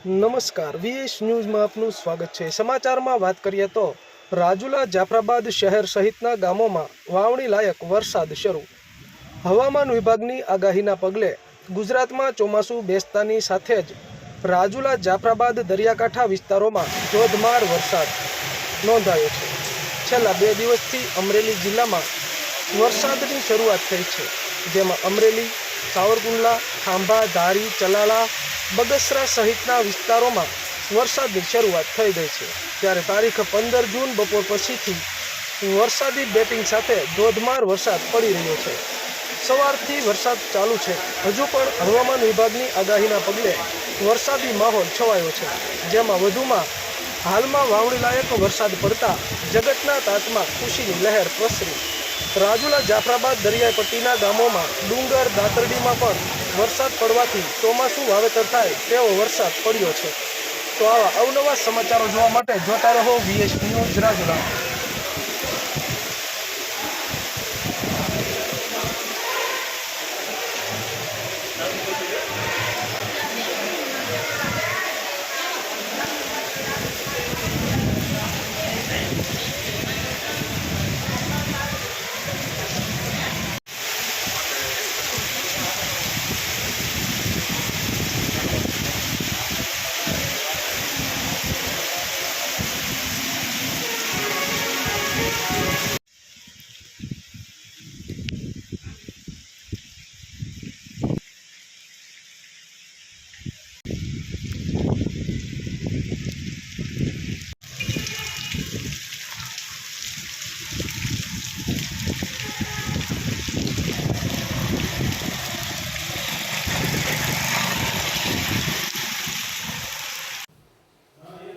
નમસ્કાર, વીએસ ન્યૂઝમાં આપનું સ્વાગત છે। સમાચારમાં વાત કરીએ તો રાજુલા, જાફરાબાદ શહેર સહિતના ગામોમાં વાવણી લાયક વરસાદ શરૂ। હવામાન વિભાગની આગાહીના પગલે ગુજરાતમાં ચોમાસું બેસતાની સાથે જ રાજુલા, જાફરાબાદ દરિયાકાંઠા વિસ્તારોમાં ધોધમાર વરસાદ નોંધાયો છે। છેલ્લા 2 દિવસથી અમરેલી જિલ્લામાં વરસાદની શરૂઆત થઈ છે, જેમાં અમરેલી, સાવરકુંડલા, ખાંભા, ધારી, ચલાલા, બગસરા સહિતના વિસ્તારોમાં વરસાદની શરૂઆત થઈ ગઈ છે। ત્યારે તારીખ 15 જૂન બપોર પછીથી વરસાદી બેટિંગ સાથે ધોધમાર વરસાદ પડી રહ્યો છે। સવારથી વરસાદ ચાલુ છે। હજુ પણ હવામાન વિભાગની આગાહીના પગલે વરસાદી માહોલ છવાયો છે, જેમાં વધુમાં હાલમાં વાવણી લાયક વરસાદ પડતા જગતના તાતમાં ખુશીની લહેર પ્રસરી। રાજુલા, જાફરાબાદ દરિયાઈ પટ્ટીના ગામોમાં ડુંગર, દાતરડીમાં પણ વરસાદ પડવાથી ચોમાસું વાવેતર થાય તેવો વરસાદ પડ્યો છે। તો આવા અવનવા સમાચારો જોવા માટે જોતા રહો વીએસ ન્યૂઝ રાજુલા।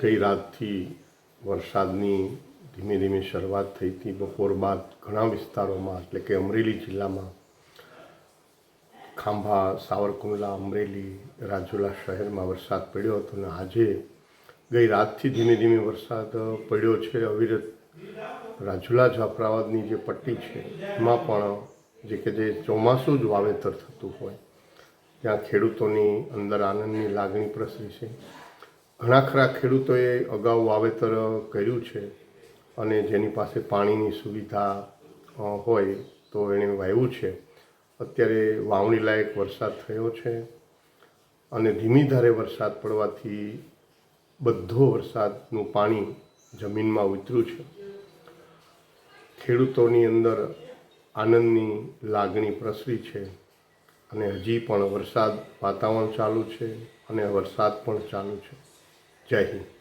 ગઈ રાતથી વરસાદની ધીમે ધીમે શરૂઆત થઈ હતી। બપોર બાદ ઘણા વિસ્તારોમાં એટલે કે અમરેલી જિલ્લામાં ખાંભા, સાવરકુંડલા, અમરેલી, રાજુલા શહેરમાં વરસાદ પડ્યો હતો અને આજે ગઈ રાતથી ધીમે ધીમે વરસાદ પડ્યો છે। અવિરત રાજુલા, જાફરાબાદની જે પટ્ટી છે એમાં પણ જે ચોમાસું જ વાવેતર થતું હોય ત્યાં ખેડૂતોની અંદર આનંદની લાગણી પ્રસરી છે। ઘણા ખરા ખેડૂતોએ અગાઉ વાવેતર કર્યું છે અને જેની પાસે પાણીની સુવિધા હોય તો એણે વાવ્યું છે। અત્યારે વાવણી લાયક વરસાદ થયો છે અને ધીમી ધારે વરસાદ પડવાથી બધો વરસાદનું પાણી જમીનમાં ઉતર્યું છે। ખેડૂતોની અંદર આનંદની લાગણી પ્રસરી છે અને હજી પણ વરસાદ વાતાવરણ ચાલુ છે અને વરસાદ પણ ચાલુ છે। જય હિન્દ।